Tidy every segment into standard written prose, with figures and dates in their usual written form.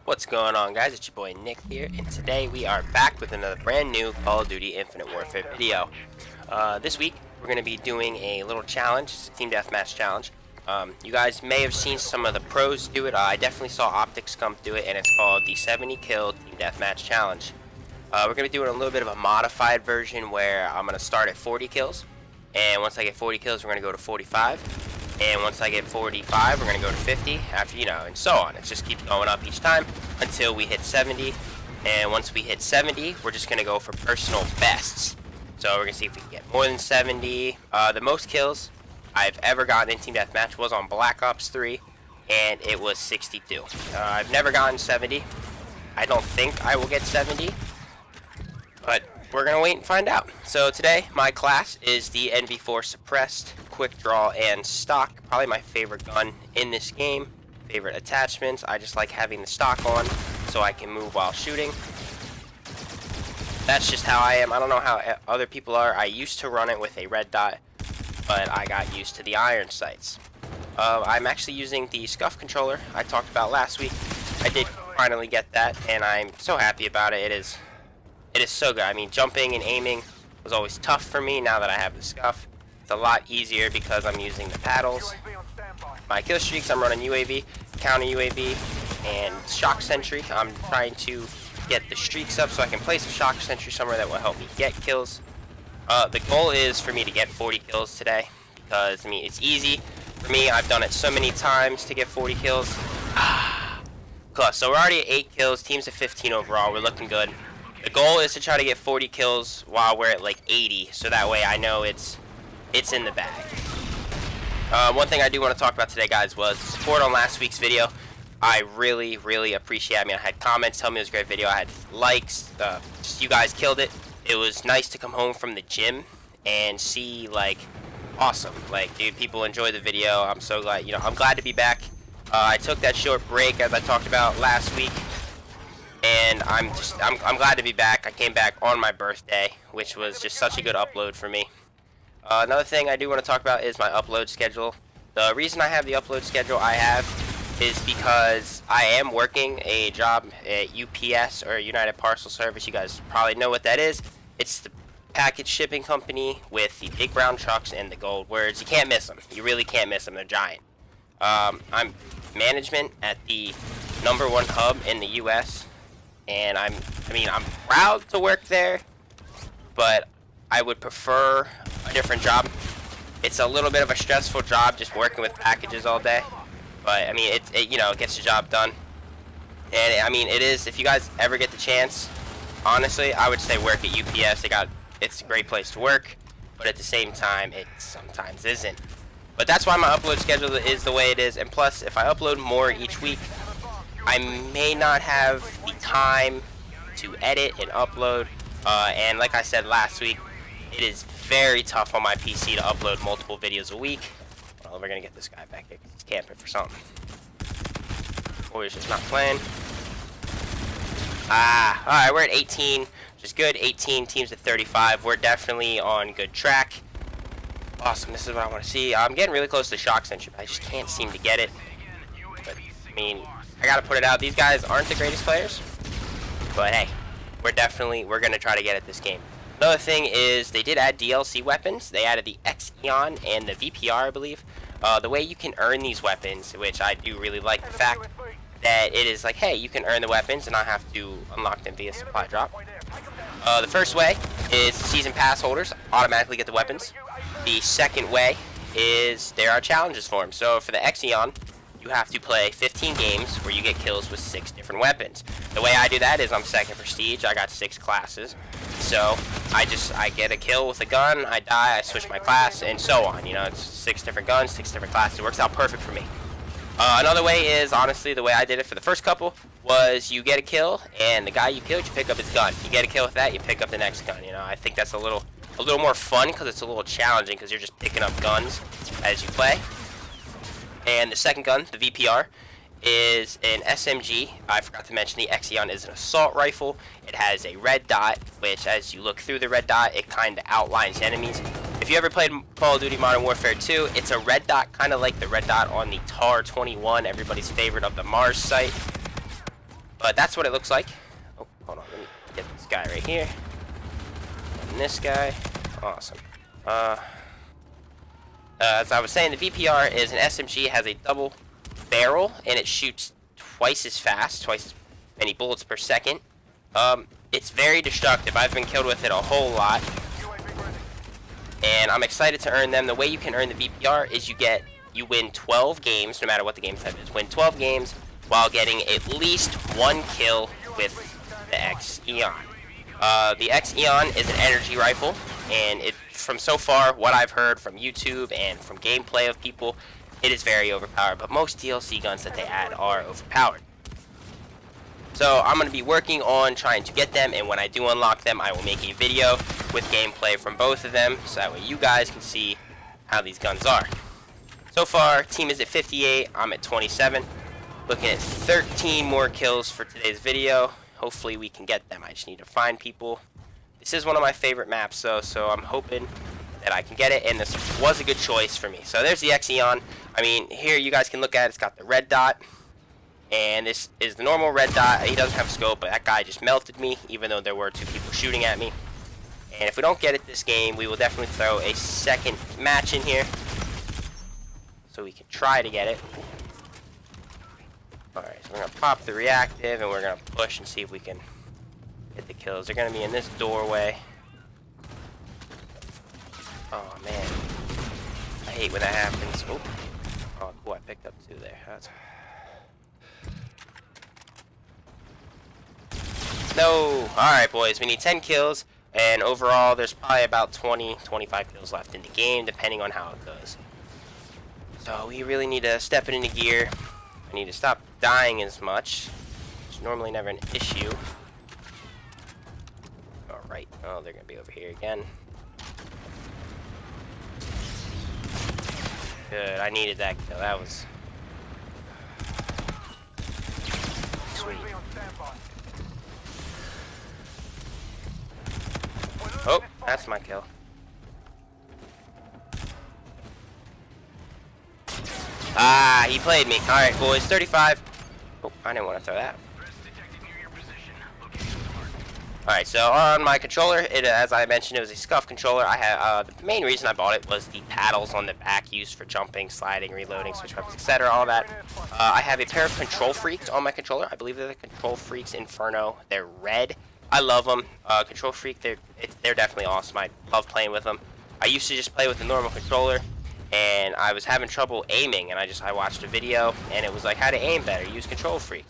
What's going on, guys? It's your boy Nick here, and today we are back with another brand new Call of Duty Infinite Warfare video. This week we're going to be doing a little challenge. It's a team deathmatch challenge. You guys may have seen some of the pros do it. I definitely saw Optic Scump do it, and it's called the 70 kill team deathmatch challenge. We're going to be doing a little bit of a modified version where I'm going to start at 40 kills, and once I get 40 kills we're going to go to 45. And once I get 45, we're going to go to 50, after, and so on. It just keeps going up each time until we hit 70. And once we hit 70, we're just going to go for personal bests. So we're going to see if we can get more than 70. The most kills I've ever gotten in Team Deathmatch was on Black Ops 3, and it was 62. I've never gotten 70. I don't think I will get 70, but we're going to wait and find out. So today, my class is the NV4 Suppressed, Quick Draw, and Stock. Probably my favorite gun in this game. Favorite attachments. I just like having the stock on so I can move while shooting. That's just how I am. I don't know how other people are. I used to run it with a red dot, but I got used to the iron sights. I'm actually using the Scuff controller I talked about last week. I did finally get that, and I'm so happy about it. It is so good. I mean, jumping and aiming was always tough for me. Now that I have the Scuff, it's a lot easier because I'm using the paddles. My kill streaks, I'm running UAV, counter UAV, and shock sentry. I'm trying to get the streaks up so I can place a shock sentry somewhere that will help me get kills. The goal is for me to get 40 kills today because, I mean, it's easy for me. I've done it so many times to get 40 kills. Close. So we're already at 8 kills. Team's at 15 overall. We're looking good. The goal is to try to get 40 kills while we're at like 80, so that way I know it's in the bag. One thing I do want to talk about today, guys, was support on last week's video. I really appreciate it. I mean, I had comments telling me it was a great video. I had likes. Just you guys killed it. It was nice to come home from the gym and see, like, awesome. Like, dude, people enjoy the video. I'm so glad. I'm glad to be back. I took that short break, as I talked about last week. And I'm glad to be back. I came back on my birthday, which was just such a good upload for me. Another thing I do want to talk about is my upload schedule. The reason I have the upload schedule I have is because I am working a job at UPS, or United Parcel Service. You guys probably know what that is. It's the package shipping company with the big brown trucks and the gold words. You can't miss them. You really can't miss them. They're giant. I'm management at the #1 hub in the U.S., and I'm proud to work there, but I would prefer a different job. It's a little bit of a stressful job just working with packages all day, but I mean it gets the job done. And I mean, it is, if you guys ever get the chance, honestly, I would say work at UPS. It's a great place to work, but at the same time it sometimes isn't. But that's why my upload schedule is the way it is, and plus if I upload more each week, I may not have the time to edit and upload, and like I said last week, it is very tough on my PC to upload multiple videos a week. Well, we're gonna get this guy back here because he's camping for something. Or he's just not playing. Alright, we're at 18, which is good. 18, teams at 35. We're definitely on good track. Awesome, this is what I want to see. I'm getting really close to shock sentry, but I just can't seem to get it. But, I mean, I gotta put it out. These guys aren't the greatest players, but hey, we're gonna try to get at this game. Another thing is they did add DLC weapons. They added the x-eon and the VPR, I believe. The way you can earn these weapons, which I do really like the fact that it is like, hey, you can earn the weapons and not have to unlock them via supply drop. The first way is season pass holders automatically get the weapons. The second way is there are challenges for them. So for the x-eon, you have to play 15 games where you get kills with 6 different weapons. The way I do that is I'm second prestige. I got 6 classes. So I get a kill with a gun, I die, I switch my class, and so on. It's 6 different guns, 6 different classes. It works out perfect for me. Another way is, honestly, the way I did it for the first couple was you get a kill, and the guy you killed, you pick up his gun. You get a kill with that, you pick up the next gun. I think that's a little more fun because it's a little challenging because you're just picking up guns as you play. And the second gun, the VPR, is an SMG. I forgot to mention the x-eon is an assault rifle. It has a red dot, which as you look through the red dot, it kind of outlines enemies. If you ever played Call of Duty Modern Warfare 2, it's a red dot, kind of like the red dot on the TAR-21, everybody's favorite of the Mars site. But that's what it looks like. Oh, hold on, let me get this guy right here. And this guy. Awesome. As I was saying, the VPR is an SMG, has a double barrel, and it shoots twice as fast, twice as many bullets per second. It's very destructive. I've been killed with it a whole lot. And I'm excited to earn them. The way you can earn the VPR is you win 12 games, no matter what the game type is. Win 12 games while getting at least 1 kill with the x-eon. The x-eon is an energy rifle, and from so far what I've heard from YouTube and from gameplay of people, it is very overpowered. But most DLC guns that they add are overpowered. So I'm going to be working on trying to get them, and when I do unlock them, I will make a video with gameplay from both of them, so that way you guys can see how these guns are. So far, team is at 58, I'm at 27. Looking at 13 more kills for today's video. Hopefully we can get them. I just need to find people. This is one of my favorite maps, though, so I'm hoping that I can get it, and this was a good choice for me. So there's the x-eon. I mean, here you guys can look at it. It's got the red dot. And this is the normal red dot. He doesn't have a scope, but that guy just melted me, even though there were 2 people shooting at me. And if we don't get it this game, we will definitely throw a second match in here, so we can try to get it. Alright, so we're going to pop the reactive, and we're going to push and see if we can get the kills. They're going to be in this doorway. Oh, man. I hate when that happens. Oh, cool, I picked up 2 there. That's No! Alright, boys, we need 10 kills, and overall, there's probably about 20-25 kills left in the game, depending on how it goes. So, we really need to step it into gear. I need to stop dying as much, which is normally never an issue. Alright, oh, they're gonna be over here again. Good, I needed that kill, that was sweet. Oh, that's my kill. Ah, he played me. Alright, boys, 35. Oh, I didn't want to throw that. Alright, so on my controller, as I mentioned, it was a scuff controller. I had the main reason I bought it was the paddles on the back used for jumping, sliding, reloading, switch weapons, etc., all that. I have a pair of Control Freaks on my controller. I believe they're the Control Freaks Inferno. They're red. I love them. Control Freak, they're definitely awesome. I love playing with them. I used to just play with the normal controller, and I was having trouble aiming, and I watched a video, and it was like how to aim better, use Control Freak.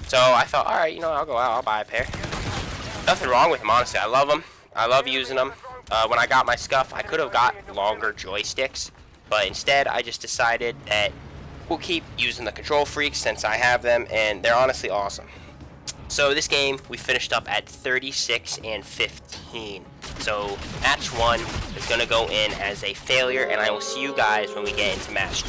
So I thought, alright, you know, I'll go out, I'll buy a pair. Nothing wrong with them, honestly. I love them. I love using them. When I got my scuff, I could have got longer joysticks, but instead I just decided that we'll keep using the Control Freaks since I have them, and they're honestly awesome. So this game, we finished up at 36-15. So match 1 is going to go in as a failure, and I will see you guys when we get into match 2.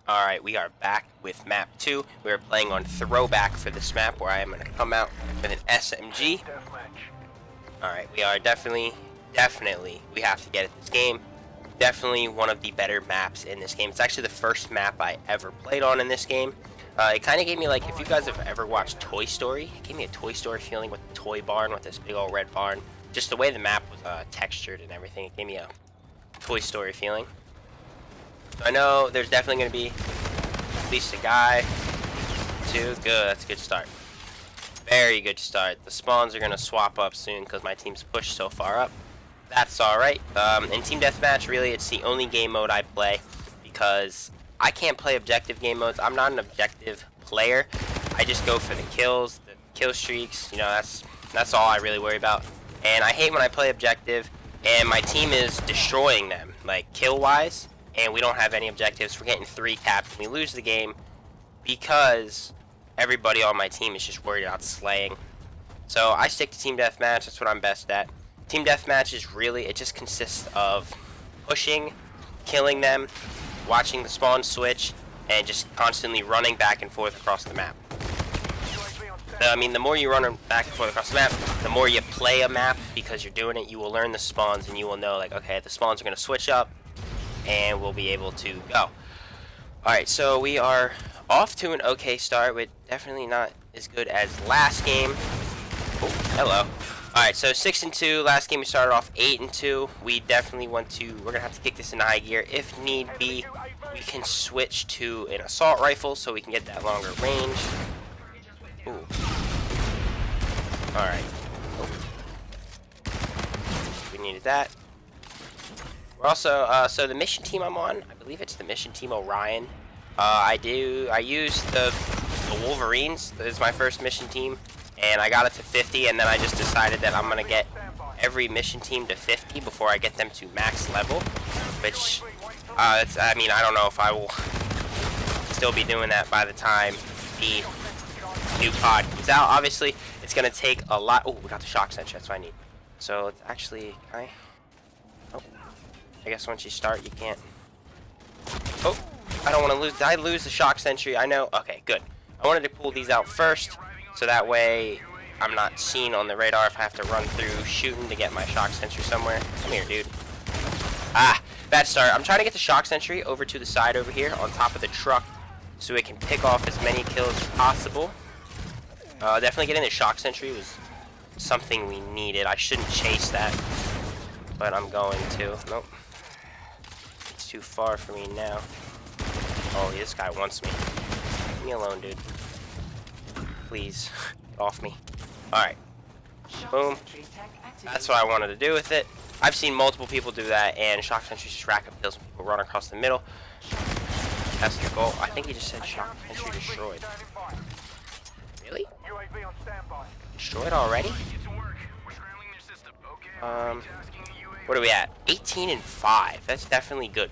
Alright, we are back with map 2. We are playing on Throwback for this map, where I am going to come out with an SMG. Alright, we are definitely, we have to get at this game. Definitely one of the better maps in this game. It's actually the first map I ever played on in this game. It kind of gave me, like, if you guys have ever watched Toy Story, it gave me a Toy Story feeling with the toy barn, with this big old red barn. Just the way the map was textured and everything, it gave me a Toy Story feeling. So I know there's definitely going to be at least a guy, 2. Good, that's a good start. Very good start. The spawns are going to swap up soon because my team's pushed so far up. That's alright. In Team Deathmatch, really, it's the only game mode I play because I can't play objective game modes. I'm not an objective player. I just go for the kills, the kill streaks. You know, that's all I really worry about. And I hate when I play objective and my team is destroying them, like kill-wise, and we don't have any objectives. We're getting 3 caps and we lose the game because everybody on my team is just worried about slaying. So I stick to Team Deathmatch. That's what I'm best at. Team Deathmatch is really, it just consists of pushing, killing them, watching the spawn switch, and just constantly running back and forth across the map. I mean, the more you run back and forth across the map, the more you play a map, because you're doing it, you will learn the spawns, and you will know, like, okay, the spawns are going to switch up, and we'll be able to go. Alright, so we are off to an okay start. We're definitely not as good as last game. Oh, hello. Alright, so 6-2. Last game we started off 8-2. We definitely we're gonna have to kick this into high gear. If need be, we can switch to an assault rifle so we can get that longer range. Ooh. Alright. Oh. We needed that. We're also, so the mission team I'm on, I believe it's the mission team Orion. I used the Wolverines. This is my first mission team, and I got it to 50, and then I just decided that I'm gonna get every mission team to 50 before I get them to max level, which, I mean, I don't know if I will still be doing that by the time the new pod comes out. Obviously, it's gonna take a lot. Oh, we got the shock sensor, that's what I need. So, it's actually, oh, I guess once you start, you can't. Oh, I don't want to lose. Did I lose the shock sentry? I know. Okay, good. I wanted to pull these out first, so that way I'm not seen on the radar if I have to run through shooting to get my shock sentry somewhere. Come here, dude. Ah, bad start. I'm trying to get the shock sentry over to the side over here on top of the truck so it can pick off as many kills as possible. Definitely getting the shock sentry was something we needed. I shouldn't chase that, but I'm going to. Nope. It's too far for me now. Oh, this guy wants me. Leave me alone, dude. Please, get off me. Alright. Boom. That's what I wanted to do with it. I've seen multiple people do that, and shock sentries just rack up kills when people run across the middle. That's the goal. I think he just said shock sentry destroyed. Really? Destroyed already? What are we at? 18-5. That's definitely good.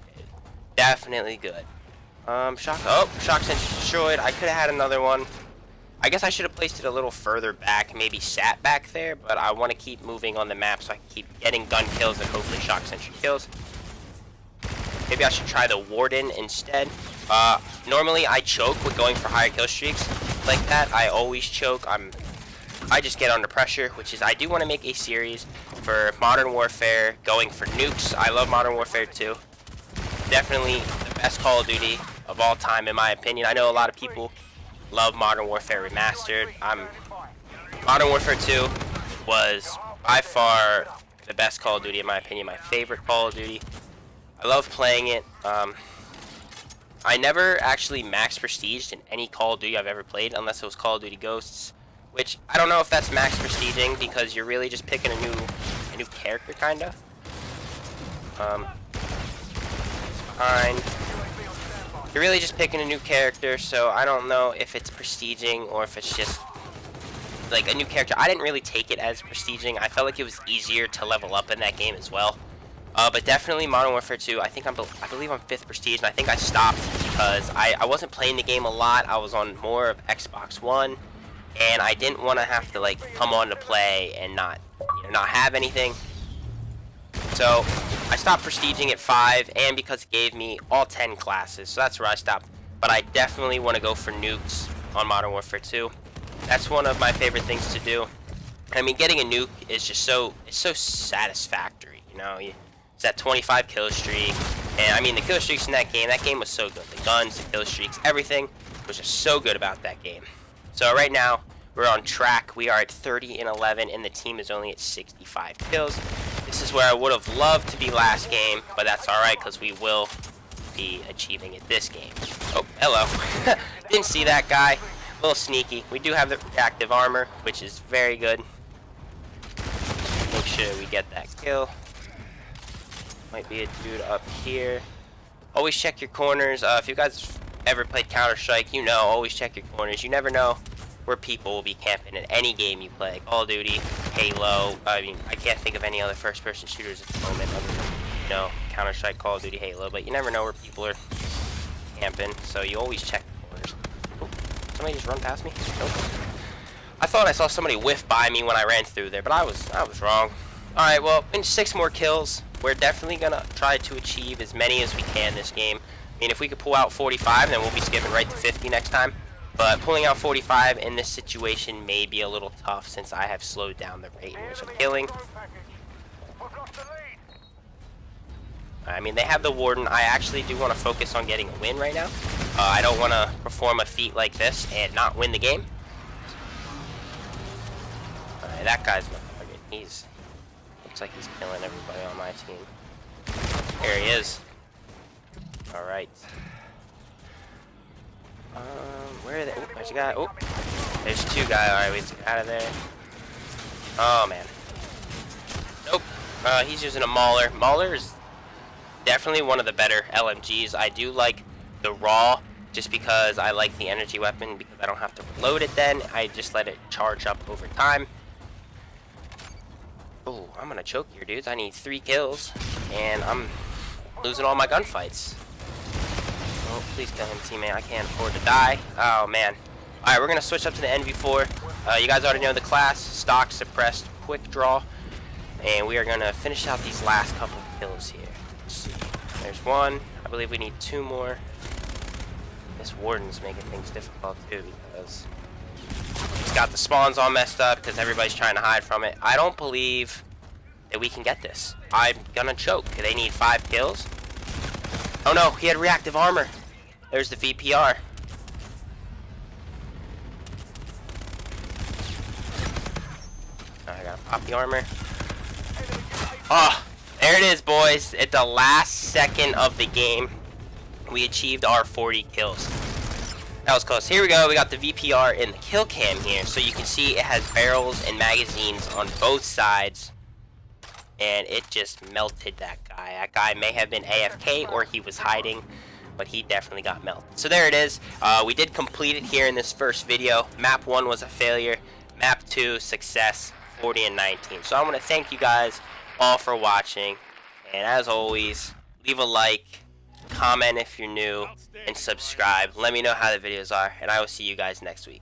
Definitely good. Shock sentry destroyed. I could have had another one. I guess I should have placed it a little further back, maybe sat back there, but I want to keep moving on the map so I can keep getting gun kills and hopefully shock sentry kills. Maybe I should try the Warden instead. Normally I choke with going for higher kill streaks like that. I always choke. I just get under pressure, which is I do want to make a series for Modern Warfare going for nukes. I love Modern Warfare 2. Definitely the best Call of Duty of all time in my opinion. I know a lot of people love Modern Warfare Remastered. Modern Warfare 2 was by far the best Call of Duty in my opinion, my favorite Call of Duty. I love playing it. I never actually max prestiged in any Call of Duty I've ever played unless it was Call of Duty Ghosts, which I don't know if that's max prestiging because you're really just picking a new character kinda. Behind. You're really just picking a new character, so I don't know if it's prestiging or if it's just like a new character. I didn't really take it as prestiging. I felt like it was easier to level up in that game as well. But definitely Modern Warfare 2, I believe I'm 5th prestige, and I think I stopped because I wasn't playing the game a lot. I was on more of Xbox One, and I didn't want to have to like come on to play and not have anything. So I stopped prestiging at 5, and because it gave me all 10 classes, so that's where I stopped. But I definitely want to go for nukes on Modern Warfare 2. That's one of my favorite things to do. I mean, getting a nuke is just so satisfactory, you know. It's that 25 kill streak, and I mean the kill streaks in that game was so good. The guns, the kill streaks, everything was just so good about that game. So right now we're on track. We are at 30-11, and the team is only at 65 kills. This is where I would have loved to be last game, but that's all right because we will be achieving it this game. Oh, hello. Didn't see that guy. A little sneaky. We do have the reactive armor, which is very good. Make sure we get that kill. Might be a dude up here. Always check your corners. If you guys ever played Counter-Strike, you know, always check your corners. You never know where people will be camping in any game you play. Call of Duty, Halo. I mean, I can't think of any other first-person shooters at the moment other than, you know, Counter-Strike, Call of Duty, Halo. But you never know where people are camping, so you always check the corners. Oh, somebody just run past me? Nope. I thought I saw somebody whiff by me when I ran through there, but I was wrong. Alright, well, in 6 more kills, we're definitely going to try to achieve as many as we can this game. I mean, if we could pull out 45, then we'll be skipping right to 50 next time. But pulling out 45 in this situation may be a little tough since I have slowed down the rate in which I'm killing. I mean, they have the Warden. I actually do want to focus on getting a win right now. I don't want to perform a feat like this and not win the game. that guy's my target. Looks like he's killing everybody on my team. There he is. Alright. Where are they? Oh, there's a guy. Oh, there's two guys. Alright, we get out of there. Oh, man. Nope. He's using a Mauler. Mauler is definitely one of the better LMGs. I do like the raw just because I like the energy weapon because I don't have to reload it then. I just let it charge up over time. Oh, I'm gonna choke here, dudes. I need 3 kills, and I'm losing all my gunfights. Oh, please kill him, teammate. I can't afford to die. Oh, man. Alright, we're gonna switch up to the NV4. You guys already know the class. Stock, suppressed, quick draw. And we are gonna finish out these last couple of kills here. Let's see. There's one. I believe we need 2 more. This warden's making things difficult too because it's got the spawns all messed up because everybody's trying to hide from it. I don't believe that we can get this. I'm gonna choke. They need 5 kills. Oh no, he had reactive armor. There's the VPR. I gotta pop the armor. Oh, there it is, boys. At the last second of the game, we achieved our 40 kills. That was close. Here we go. We got the VPR in the kill cam here. So you can see it has barrels and magazines on both sides. And it just melted that guy. That guy may have been AFK or he was hiding, but he definitely got melted. So there it is. We did complete it here in this first video. Map 1 was a failure. Map 2, success, 40 and 19. So I want to thank you guys all for watching. And as always, leave a like, comment if you're new, and subscribe. Let me know how the videos are, and I will see you guys next week.